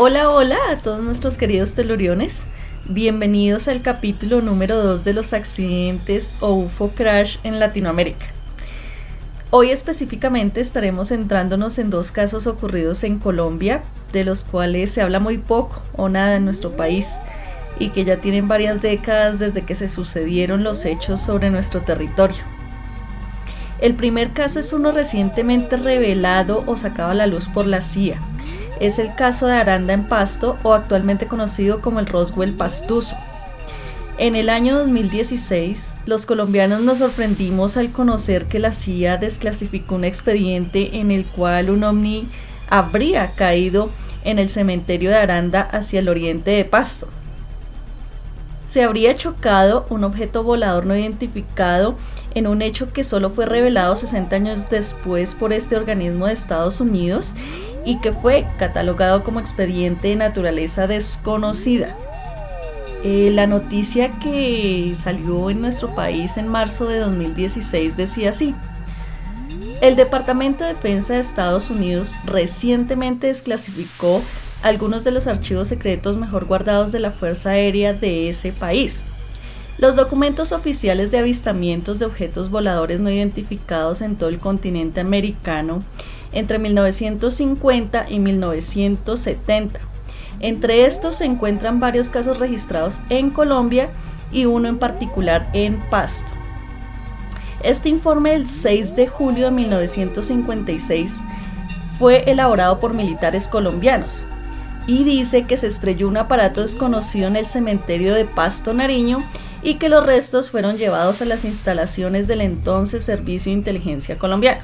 Hola, hola a todos nuestros queridos teluriones. Bienvenidos al capítulo número 2 de los accidentes o UFO crash en Latinoamérica. Hoy específicamente estaremos centrándonos en dos casos ocurridos en Colombia, de los cuales se habla muy poco o nada en nuestro país y que ya tienen varias décadas desde que se sucedieron los hechos sobre nuestro territorio. El primer caso es uno recientemente revelado o sacado a la luz por la CIA. Es el caso de Aranda en Pasto, o actualmente conocido como el Roswell Pastuso. En el año 2016, los colombianos nos sorprendimos al conocer que la CIA desclasificó un expediente en el cual un ovni habría caído en el cementerio de Aranda hacia el oriente de Pasto. Se habría chocado un objeto volador no identificado en un hecho que solo fue revelado 60 años después por este organismo de Estados Unidos y que fue catalogado como expediente de naturaleza desconocida. La noticia que salió en nuestro país en marzo de 2016 decía así: el Departamento de Defensa de Estados Unidos recientemente desclasificó algunos de los archivos secretos mejor guardados de la Fuerza Aérea de ese país. Los documentos oficiales de avistamientos de objetos voladores no identificados en todo el continente americano entre 1950 y 1970. Entre estos se encuentran varios casos registrados en Colombia y uno en particular en Pasto. Este informe del 6 de julio de 1956 fue elaborado por militares colombianos y dice que se estrelló un aparato desconocido en el cementerio de Pasto, Nariño, y que los restos fueron llevados a las instalaciones del entonces Servicio de Inteligencia Colombiano.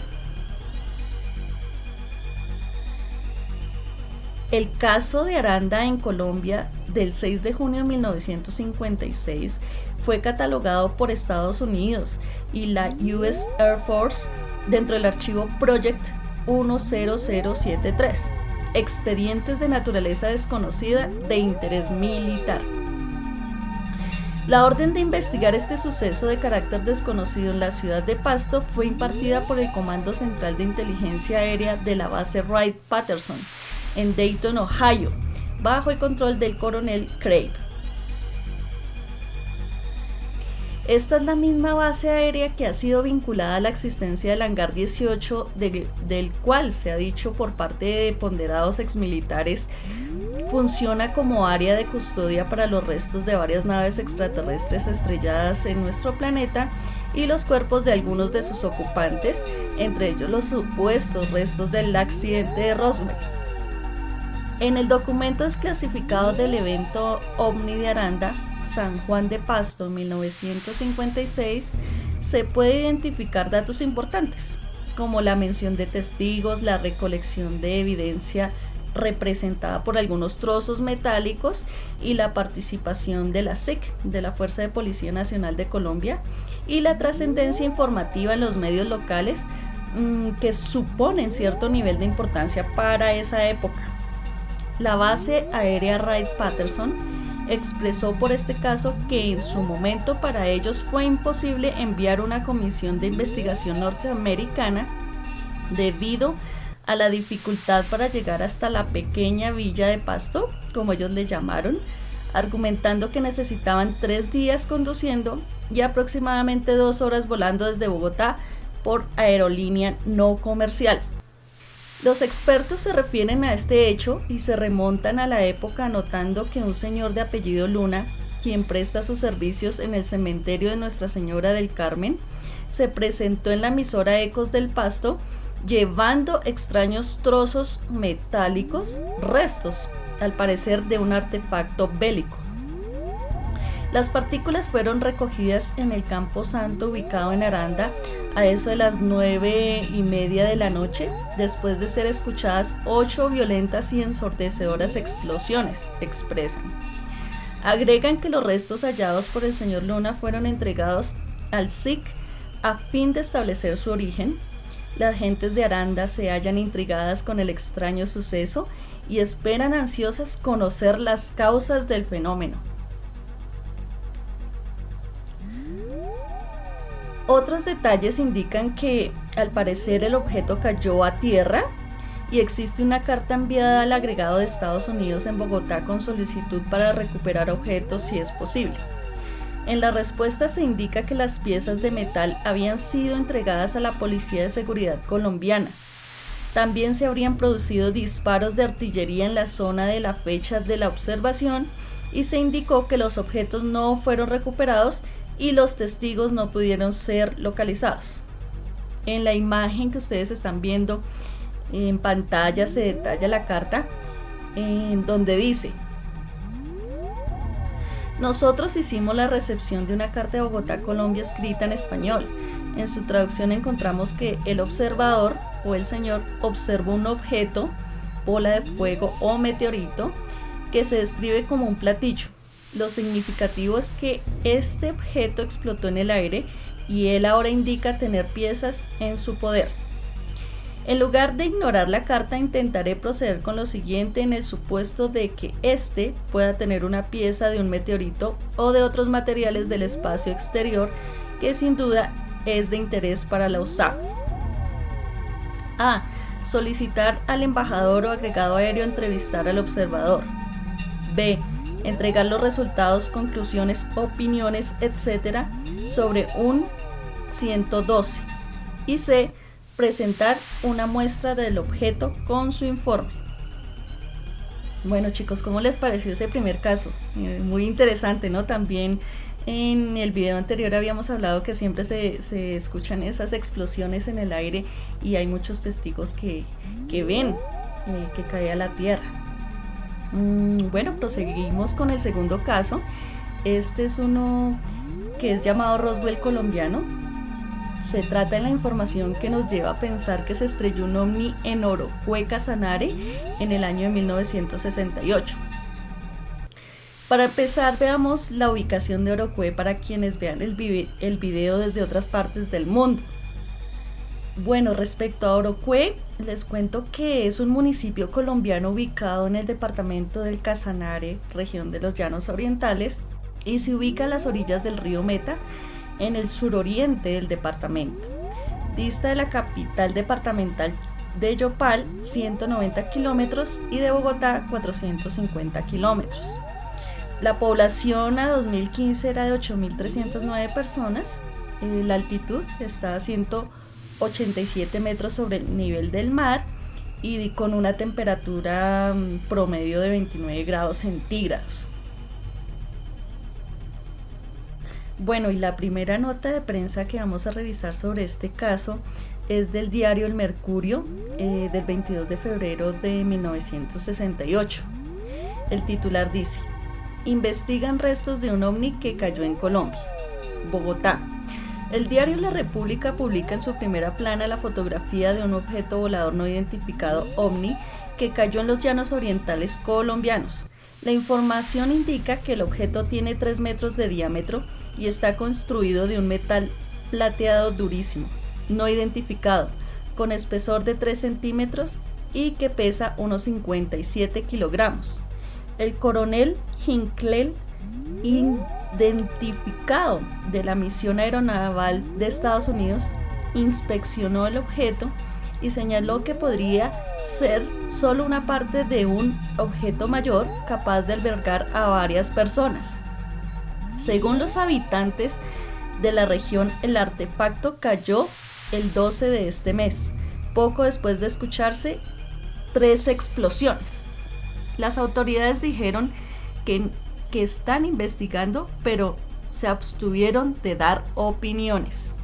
El caso de Aranda en Colombia del 6 de junio de 1956 fue catalogado por Estados Unidos y la US Air Force dentro del archivo Project 10073, expedientes de naturaleza desconocida de interés militar. La orden de investigar este suceso de carácter desconocido en la ciudad de Pasto fue impartida por el Comando Central de Inteligencia Aérea de la base Wright-Patterson en Dayton, Ohio, bajo el control del coronel Craig. Esta es la misma base aérea que ha sido vinculada a la existencia del hangar 18, del cual se ha dicho por parte de ponderados exmilitares funciona como área de custodia para los restos de varias naves extraterrestres estrelladas en nuestro planeta y los cuerpos de algunos de sus ocupantes, entre ellos los supuestos restos del accidente de Roswell. En el documento desclasificado del evento OVNI de Aranda, San Juan de Pasto, 1956, se puede identificar datos importantes, como la mención de testigos, la recolección de evidencia representada por algunos trozos metálicos y la participación de la SIC, de la Fuerza de Policía Nacional de Colombia, y la trascendencia informativa en los medios locales que suponen cierto nivel de importancia para esa época. La base aérea Wright-Patterson expresó por este caso que en su momento para ellos fue imposible enviar una comisión de investigación norteamericana debido a la dificultad para llegar hasta la pequeña villa de Pasto, como ellos le llamaron, argumentando que necesitaban 3 días conduciendo y aproximadamente 2 horas volando desde Bogotá por aerolínea no comercial. Los expertos se refieren a este hecho y se remontan a la época notando que un señor de apellido Luna, quien presta sus servicios en el cementerio de Nuestra Señora del Carmen, se presentó en la emisora Ecos del Pasto llevando extraños trozos metálicos, restos, al parecer de un artefacto bélico. Las partículas fueron recogidas en el Campo Santo ubicado en Aranda a eso de las 9:30 de la noche, después de ser escuchadas 8 violentas y ensordecedoras explosiones, expresan. Agregan que los restos hallados por el señor Luna fueron entregados al SIC a fin de establecer su origen. Las gentes de Aranda se hallan intrigadas con el extraño suceso y esperan ansiosas conocer las causas del fenómeno. Otros detalles indican que al parecer el objeto cayó a tierra y existe una carta enviada al agregado de Estados Unidos en Bogotá con solicitud para recuperar objetos si es posible. En la respuesta se indica que las piezas de metal habían sido entregadas a la Policía de Seguridad colombiana. También se habrían producido disparos de artillería en la zona de la fecha de la observación y se indicó que los objetos no fueron recuperados y los testigos no pudieron ser localizados. En la imagen que ustedes están viendo en pantalla se detalla la carta en donde dice: nosotros hicimos la recepción de una carta de Bogotá, Colombia, escrita en español. En su traducción encontramos que el observador o el señor observó un objeto, bola de fuego o meteorito, que se describe como un platillo. Lo significativo es que este objeto explotó en el aire y él ahora indica tener piezas en su poder. En lugar de ignorar la carta, intentaré proceder con lo siguiente en el supuesto de que éste pueda tener una pieza de un meteorito o de otros materiales del espacio exterior que sin duda es de interés para la USAF. A. Solicitar al embajador o agregado aéreo entrevistar al observador. B. Entregar los resultados, conclusiones, opiniones, etc. sobre un 112. Y C. Presentar una muestra del objeto con su informe. Bueno, chicos, ¿cómo les pareció ese primer caso? Muy interesante, ¿no? También en el video anterior habíamos hablado que siempre se escuchan esas explosiones en el aire y hay muchos testigos que ven que cae a la tierra. Bueno, proseguimos con el segundo caso. Este es uno que es llamado Roswell colombiano. Se trata de la información que nos lleva a pensar que se estrelló un ovni en Orocue, Casanare, en el año de 1968. Para empezar, veamos la ubicación de Orocue para quienes vean el video desde otras partes del mundo. Bueno, respecto a Orocue, les cuento que es un municipio colombiano ubicado en el departamento del Casanare, región de los Llanos Orientales, y se ubica a las orillas del río Meta, en el suroriente del departamento. Dista de la capital departamental de Yopal 190 kilómetros y de Bogotá 450 kilómetros. La población a 2015 era de 8.309 personas. La altitud está a 187 metros sobre el nivel del mar y con una temperatura promedio de 29 grados centígrados. Bueno, y la primera nota de prensa que vamos a revisar sobre este caso es del diario El Mercurio, del 22 de febrero de 1968. El titular dice: investigan restos de un ovni que cayó en Colombia. Bogotá. El diario La República publica en su primera plana la fotografía de un objeto volador no identificado ovni que cayó en los Llanos Orientales colombianos. La información indica que el objeto tiene 3 metros de diámetro y está construido de un metal plateado durísimo, no identificado, con espesor de 3 centímetros y que pesa unos 57 kilogramos. El coronel Hinckley, identificado de la misión aeronaval de Estados Unidos, inspeccionó el objeto y señaló que podría ser solo una parte de un objeto mayor capaz de albergar a varias personas. Según los habitantes de la región, el artefacto cayó el 12 de este mes, poco después de escucharse 3 explosiones. Las autoridades dijeron que están investigando, pero se abstuvieron de dar opiniones.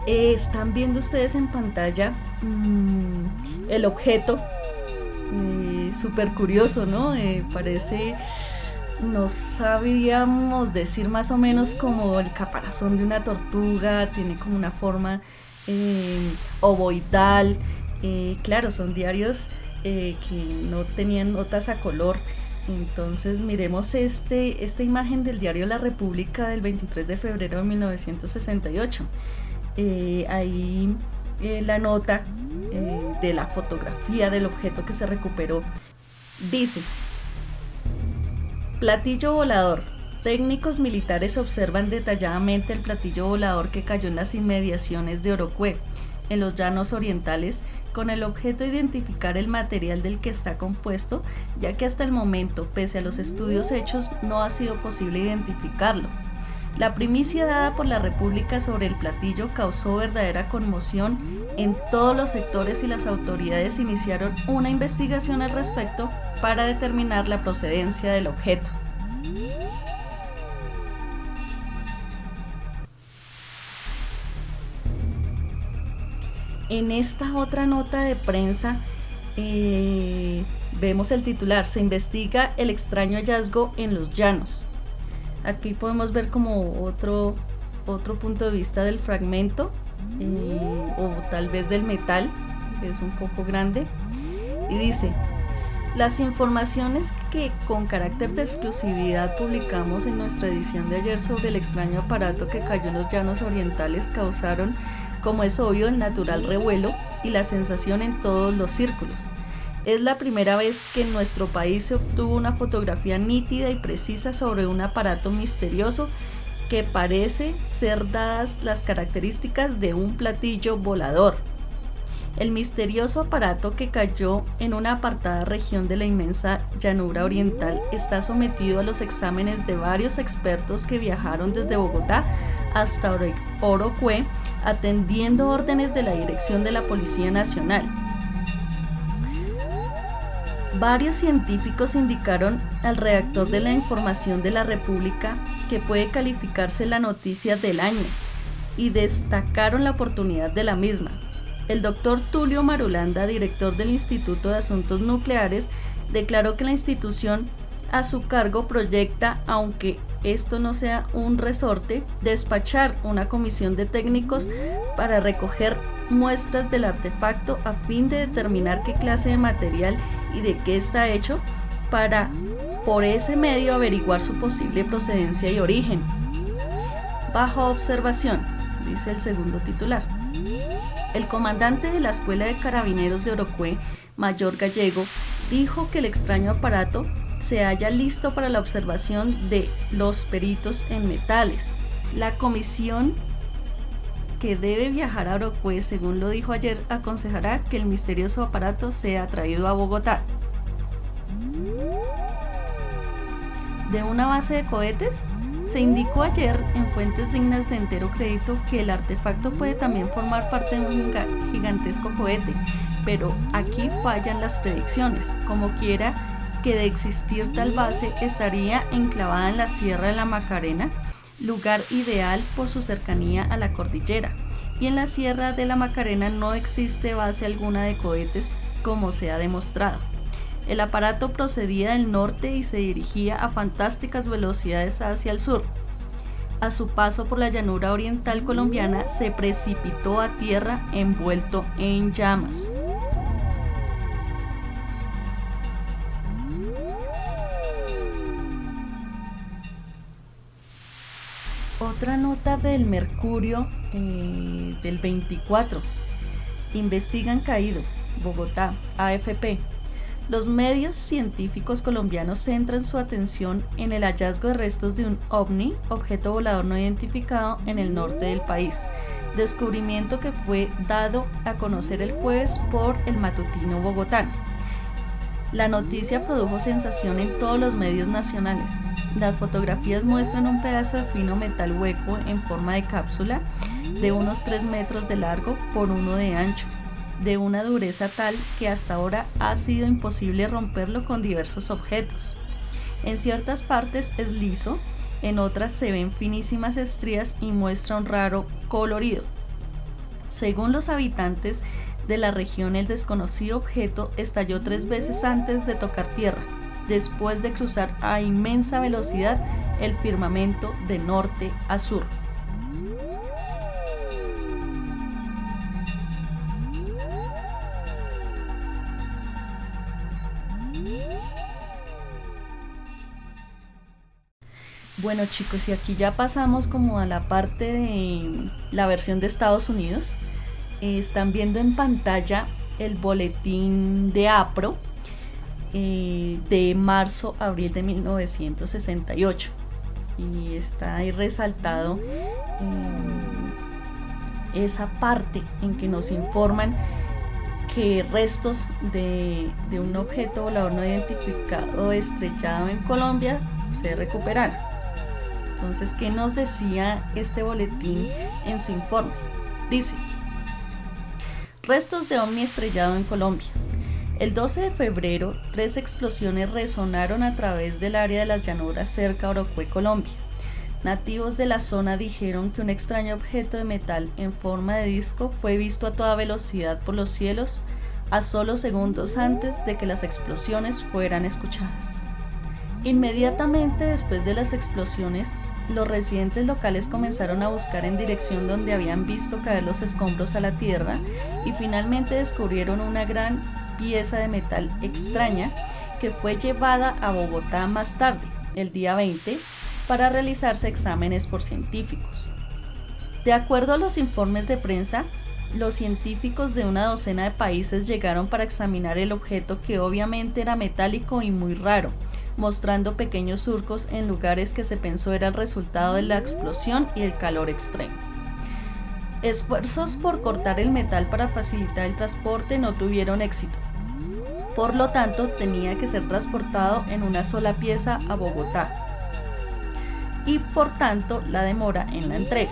Están viendo ustedes en pantalla el objeto, súper curioso, ¿no? Parece, no sabríamos decir más o menos como el caparazón de una tortuga, tiene como una forma ovoidal. Claro, son diarios que no tenían notas a color. Entonces miremos esta imagen del diario La República del 23 de febrero de 1968. Ahí la nota de la fotografía del objeto que se recuperó dice: platillo volador, Técnicos militares observan detalladamente el platillo volador que cayó en las inmediaciones de Orocué, en los llanos orientales, con el objeto de identificar el material del que está compuesto, ya que hasta el momento, pese a los estudios hechos, no ha sido posible identificarlo. La primicia dada por la República sobre el platillo causó verdadera conmoción en todos los sectores y las autoridades iniciaron una investigación al respecto para determinar la procedencia del objeto. En esta otra nota de prensa vemos el titular: se investiga el extraño hallazgo en los llanos. Aquí podemos ver como otro punto de vista del fragmento o tal vez del metal, que es un poco grande, y dice: las informaciones que con carácter de exclusividad publicamos en nuestra edición de ayer sobre el extraño aparato que cayó en los llanos orientales causaron, como es obvio, el natural revuelo y la sensación en todos los círculos. Es la primera vez que en nuestro país se obtuvo una fotografía nítida y precisa sobre un aparato misterioso que parece ser dadas las características de un platillo volador. El misterioso aparato que cayó en una apartada región de la inmensa llanura oriental está sometido a los exámenes de varios expertos que viajaron desde Bogotá hasta Orocué, atendiendo órdenes de la dirección de la Policía Nacional. Varios científicos indicaron al redactor de la Información de la República que puede calificarse la noticia del año y destacaron la oportunidad de la misma. El doctor Tulio Marulanda, director del Instituto de Asuntos Nucleares, declaró que la institución a su cargo proyecta, aunque esto no sea un resorte, despachar una comisión de técnicos para recoger muestras del artefacto a fin de determinar qué clase de material y de qué está hecho, para por ese medio averiguar su posible procedencia y origen. Bajo observación, dice el segundo titular. El comandante de la Escuela de Carabineros de Orocué, Mayor Gallego, dijo que el extraño aparato se halla listo para la observación de los peritos en metales. La comisión que debe viajar a Orocué, según lo dijo ayer, aconsejará que el misterioso aparato sea traído a Bogotá. ¿De una base de cohetes? Se indicó ayer en fuentes dignas de entero crédito que el artefacto puede también formar parte de un gigantesco cohete, pero aquí fallan las predicciones. Como quiera que de existir tal base, estaría enclavada en la Sierra de la Macarena, lugar ideal por su cercanía a la cordillera, y en la Sierra de la Macarena no existe base alguna de cohetes, como se ha demostrado. El aparato procedía del norte y se dirigía a fantásticas velocidades hacia el sur. A su paso por la llanura oriental colombiana, se precipitó a tierra envuelto en llamas. Otra nota del Mercurio del 24. Investigan caído. Bogotá, AFP. Los medios científicos colombianos centran su atención en el hallazgo de restos de un ovni, objeto volador no identificado, en el norte del país. Descubrimiento que fue dado a conocer el jueves por el matutino bogotano. La noticia produjo sensación en todos los medios nacionales. Las fotografías muestran un pedazo de fino metal hueco en forma de cápsula de unos 3 metros de largo por 1 de ancho, de una dureza tal que hasta ahora ha sido imposible romperlo con diversos objetos. En ciertas partes es liso, en otras se ven finísimas estrías y muestra un raro colorido. Según los habitantes de la región, el desconocido objeto estalló 3 veces antes de tocar tierra, después de cruzar a inmensa velocidad el firmamento de norte a sur. Bueno, chicos, y aquí ya pasamos como a la parte de la versión de Estados Unidos. Están viendo en pantalla el boletín de APRO de marzo-abril de 1968. y está ahí resaltado esa parte en que nos informan que restos de un objeto volador no identificado estrellado en Colombia se recuperaron. Entonces, ¿qué nos decía este boletín en su informe? Dice: restos de ovni estrellado en Colombia. El 12 de febrero, 3 explosiones resonaron a través del área de las llanuras cerca a Orocue, Colombia. Nativos de la zona dijeron que un extraño objeto de metal en forma de disco fue visto a toda velocidad por los cielos a solo segundos antes de que las explosiones fueran escuchadas. Inmediatamente después de las explosiones, los residentes locales comenzaron a buscar en dirección donde habían visto caer los escombros a la tierra y finalmente descubrieron una gran pieza de metal extraña que fue llevada a Bogotá más tarde, el día 20, para realizarse exámenes por científicos. De acuerdo a los informes de prensa, los científicos de una docena de países llegaron para examinar el objeto, que obviamente era metálico y muy raro, mostrando pequeños surcos en lugares que se pensó era el resultado de la explosión y el calor extremo. Esfuerzos por cortar el metal para facilitar el transporte no tuvieron éxito. Por lo tanto, tenía que ser transportado en una sola pieza a Bogotá, y por tanto la demora en la entrega.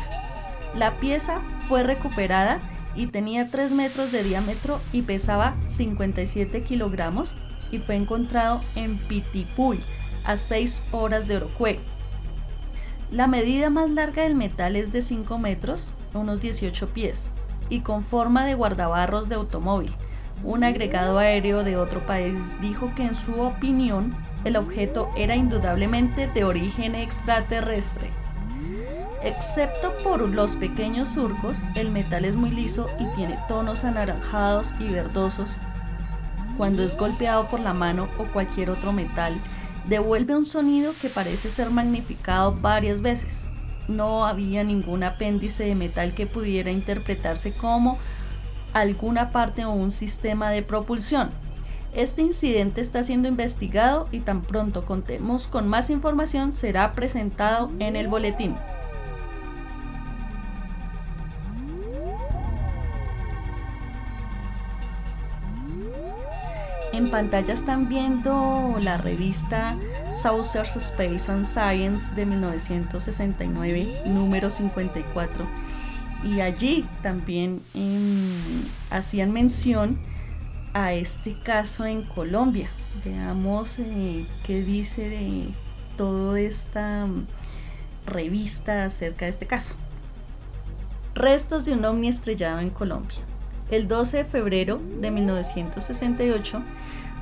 La pieza fue recuperada y tenía 3 metros de diámetro y pesaba 57 kilogramos y fue encontrado en Pitipuy, a 6 horas de Orocue. La medida más larga del metal es de 5 metros, unos 18 pies, y con forma de guardabarros de automóvil. Un agregado aéreo de otro país dijo que en su opinión el objeto era indudablemente de origen extraterrestre. Excepto por los pequeños surcos, el metal es muy liso y tiene tonos anaranjados y verdosos. Cuando es golpeado por la mano o cualquier otro metal, devuelve un sonido que parece ser magnificado varias veces. No había ningún apéndice de metal que pudiera interpretarse como alguna parte o un sistema de propulsión. Este incidente está siendo investigado y tan pronto contemos con más información será presentado en el boletín. En pantalla están viendo la revista Saucer's Space and Science de 1969, número 54, y allí también hacían mención a este caso en Colombia. Veamos qué dice de toda esta revista acerca de este caso. Restos de un ovni estrellado en Colombia. El 12 de febrero de 1968,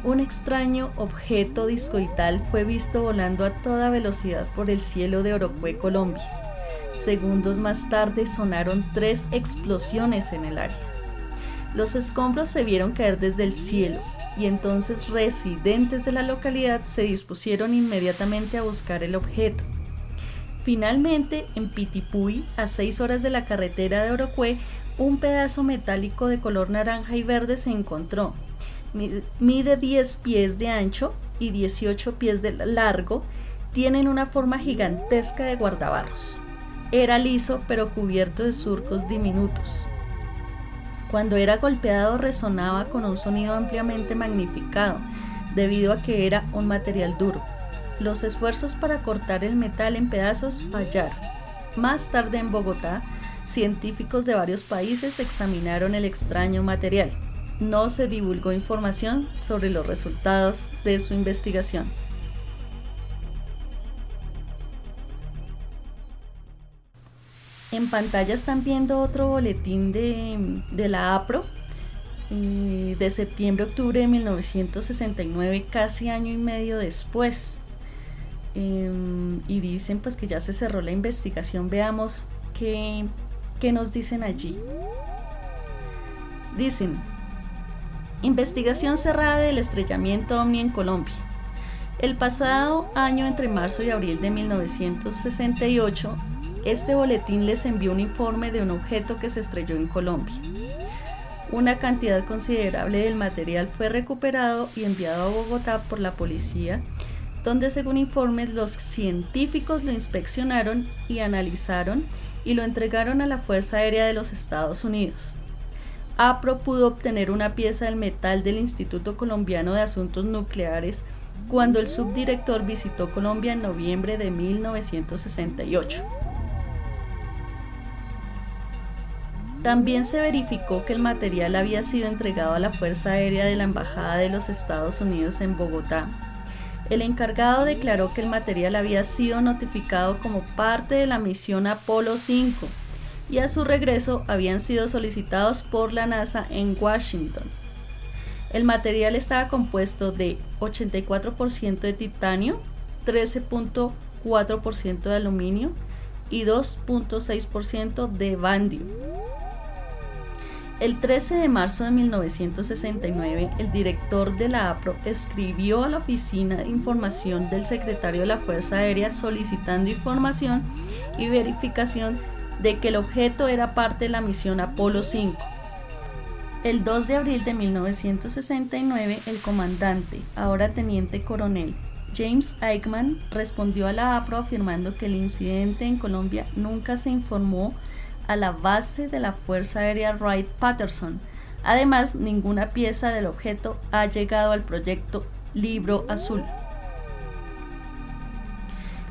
un extraño objeto discoidal fue visto volando a toda velocidad por el cielo de Orocue, Colombia. Segundos más tarde sonaron 3 explosiones en el área. Los escombros se vieron caer desde el cielo y entonces residentes de la localidad se dispusieron inmediatamente a buscar el objeto. Finalmente, en Pitipuy, a 6 horas de la carretera de Orocue, un pedazo metálico de color naranja y verde se encontró. Mide 10 pies de ancho y 18 pies de largo. Tienen una forma gigantesca de guardabarros. Era liso pero cubierto de surcos diminutos. Cuando era golpeado resonaba con un sonido ampliamente magnificado, debido a que era un material duro. Los esfuerzos para cortar el metal en pedazos fallaron. Más tarde en Bogotá, científicos de varios países examinaron el extraño material. No se divulgó información sobre los resultados de su investigación. En pantalla están viendo otro boletín de la APRO de septiembre-octubre de 1969, casi año y medio después. Y dicen pues que ya se cerró la investigación. Veamos qué nos dicen allí. Dicen: investigación cerrada del estrellamiento ovni en Colombia. El pasado año, entre marzo y abril de 1968, este boletín les envió un informe de un objeto que se estrelló en Colombia. Una cantidad considerable del material fue recuperado y enviado a Bogotá por la policía donde según informes los científicos lo inspeccionaron y analizaron y lo entregaron a la Fuerza Aérea de los Estados Unidos. APRO pudo obtener una pieza del metal del Instituto Colombiano de Asuntos Nucleares cuando el subdirector visitó Colombia en noviembre de 1968. También se verificó que el material había sido entregado a la Fuerza Aérea de la Embajada de los Estados Unidos en Bogotá. El encargado declaró que el material había sido notificado como parte de la misión Apolo 5 y a su regreso habían sido solicitados por la NASA en Washington. El material estaba compuesto de 84% de titanio, 13.4% de aluminio y 2.6% de vandio. El 13 de marzo de 1969, el director de la APRO escribió a la Oficina de Información del Secretario de la Fuerza Aérea solicitando información y verificación de que el objeto era parte de la misión Apolo 5. El 2 de abril de 1969, el comandante, ahora teniente coronel, James Aikman, respondió a la APRO afirmando que el incidente en Colombia nunca se informó a la base de la Fuerza Aérea Wright-Patterson. Además, ninguna pieza del objeto ha llegado al proyecto Libro Azul.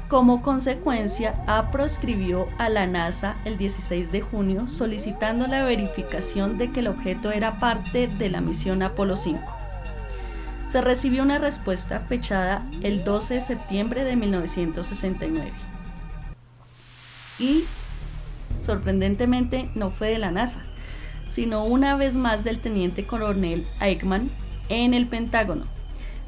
Como consecuencia, APRO escribió a la NASA el 16 de junio solicitando la verificación de que el objeto era parte de la misión Apolo 5. Se recibió una respuesta fechada el 12 de septiembre de 1969. Y sorprendentemente no fue de la NASA, sino una vez más del teniente coronel Aikman en el Pentágono.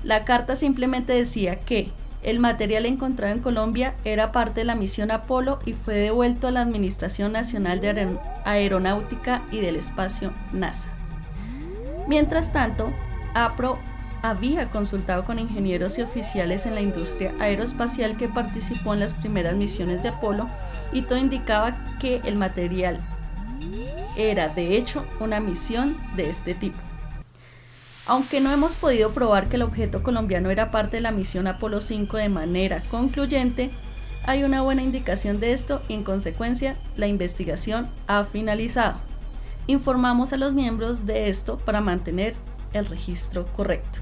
La carta simplemente decía que el material encontrado en Colombia era parte de la misión Apolo y fue devuelto a la Administración Nacional de Aeronáutica y del Espacio, NASA. Mientras tanto, APRO había consultado con ingenieros y oficiales en la industria aeroespacial que participó en las primeras misiones de Apolo y todo indicaba que el material era de hecho una misión de este tipo. Aunque no hemos podido probar que el objeto colombiano era parte de la misión Apolo 5 de manera concluyente, hay una buena indicación de esto y en consecuencia la investigación ha finalizado. Informamos a los miembros de esto para mantener el registro correcto.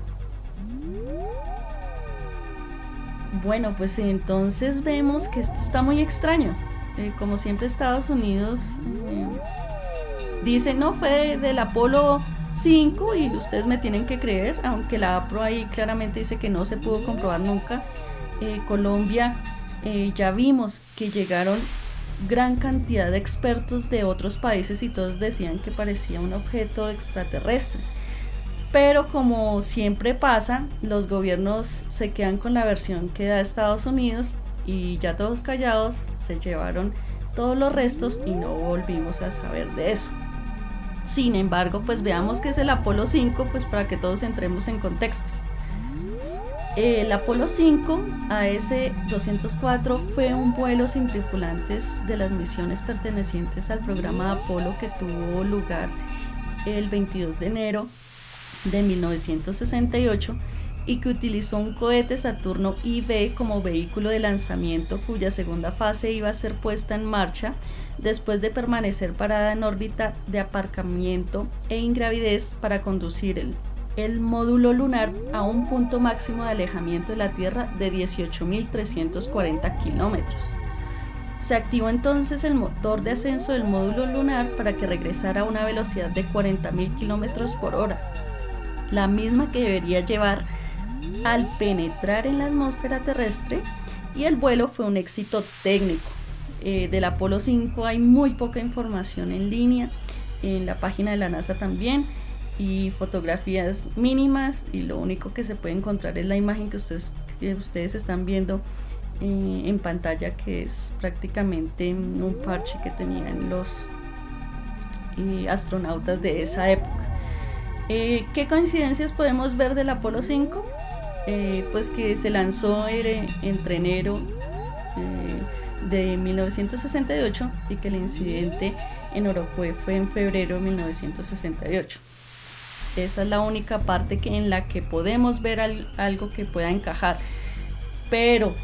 Bueno, pues entonces vemos que esto está muy extraño. Como siempre Estados Unidos dice, no, fue del Apolo 5 y ustedes me tienen que creer, aunque la APRO ahí claramente dice que no se pudo comprobar nunca. Colombia, ya vimos que llegaron gran cantidad de expertos de otros países y todos decían que parecía un objeto extraterrestre. Pero como siempre pasa, los gobiernos se quedan con la versión que da Estados Unidos y ya todos callados se llevaron todos los restos y no volvimos a saber de eso. Sin embargo, pues veamos qué es el Apolo 5, pues para que todos entremos en contexto. El Apolo 5 AS-204 fue un vuelo sin tripulantes de las misiones pertenecientes al programa Apolo que tuvo lugar el 22 de enero de 1968 y que utilizó un cohete Saturno I-B como vehículo de lanzamiento cuya segunda fase iba a ser puesta en marcha después de permanecer parada en órbita de aparcamiento e ingravidez para conducir el módulo lunar a un punto máximo de alejamiento de la Tierra de 18.340 kilómetros. Se activó entonces el motor de ascenso del módulo lunar para que regresara a una velocidad de 40.000 kilómetros por hora, la misma que debería llevar al penetrar en la atmósfera terrestre, y el vuelo fue un éxito técnico. Del Apolo 5 hay muy poca información en línea, en la página de la NASA también, y fotografías mínimas, y lo único que se puede encontrar es la imagen que ustedes están viendo en pantalla, que es prácticamente un parche que tenían los astronautas de esa época. ¿Qué coincidencias podemos ver del Apolo 5? Pues que se lanzó entre enero de 1968 y que el incidente en Oropé fue en febrero de 1968. Esa es la única parte en la que podemos ver algo que pueda encajar. pero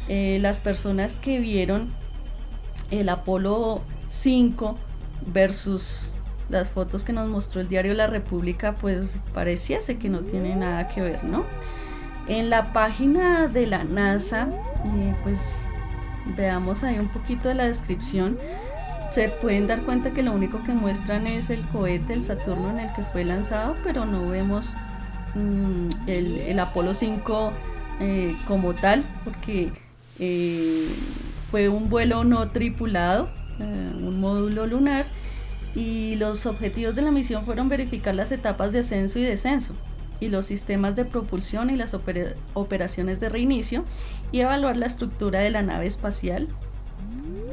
las personas que vieron el Apolo 5 versus las fotos que nos mostró el diario La República, pues pareciese que no tiene nada que ver, ¿no? En la página de la NASA, pues veamos ahí un poquito de la descripción. Se pueden dar cuenta que lo único que muestran es el cohete, el Saturno, en el que fue lanzado, pero no vemos el Apolo 5 como tal, porque fue un vuelo no tripulado, un módulo lunar, y los objetivos de la misión fueron verificar las etapas de ascenso y descenso y los sistemas de propulsión y las operaciones de reinicio, y evaluar la estructura de la nave espacial.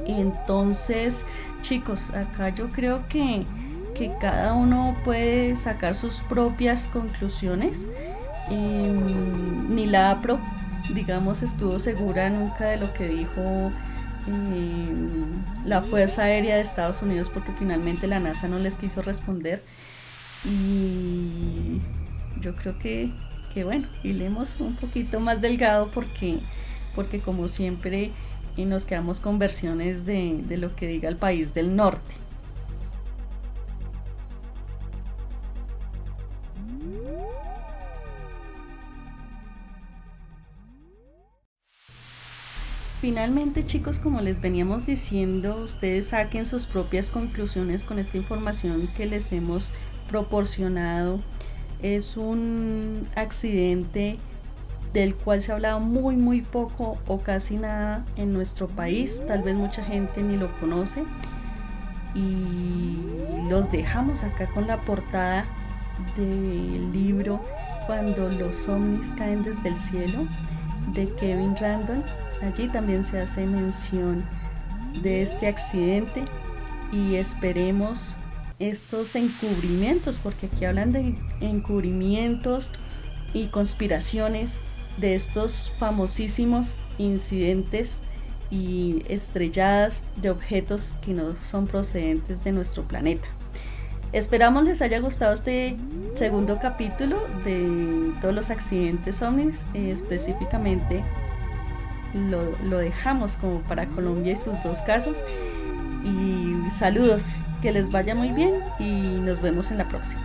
Entonces, chicos, acá yo creo que cada uno puede sacar sus propias conclusiones. Ni la APRO, digamos, estuvo segura nunca de lo que dijo la Fuerza Aérea de Estados Unidos, porque finalmente la NASA no les quiso responder. Y yo creo que bueno, hilemos un poquito más delgado, porque como siempre nos quedamos con versiones de lo que diga el país del norte. Finalmente, chicos, como les veníamos diciendo, ustedes saquen sus propias conclusiones con esta información que les hemos proporcionado. Es un accidente del cual se ha hablado muy poco o casi nada en nuestro país. Tal vez mucha gente ni lo conoce, y los dejamos acá con la portada del libro Cuando los ovnis caen desde el cielo, de Kevin Randle. Allí también se hace mención de este accidente, y esperemos estos encubrimientos, porque aquí hablan de encubrimientos y conspiraciones de estos famosísimos incidentes y estrelladas de objetos que no son procedentes de nuestro planeta. Esperamos les haya gustado este segundo capítulo de todos los accidentes ovnis. Específicamente lo dejamos como para Colombia y sus dos casos. Y saludos, que les vaya muy bien y nos vemos en la próxima.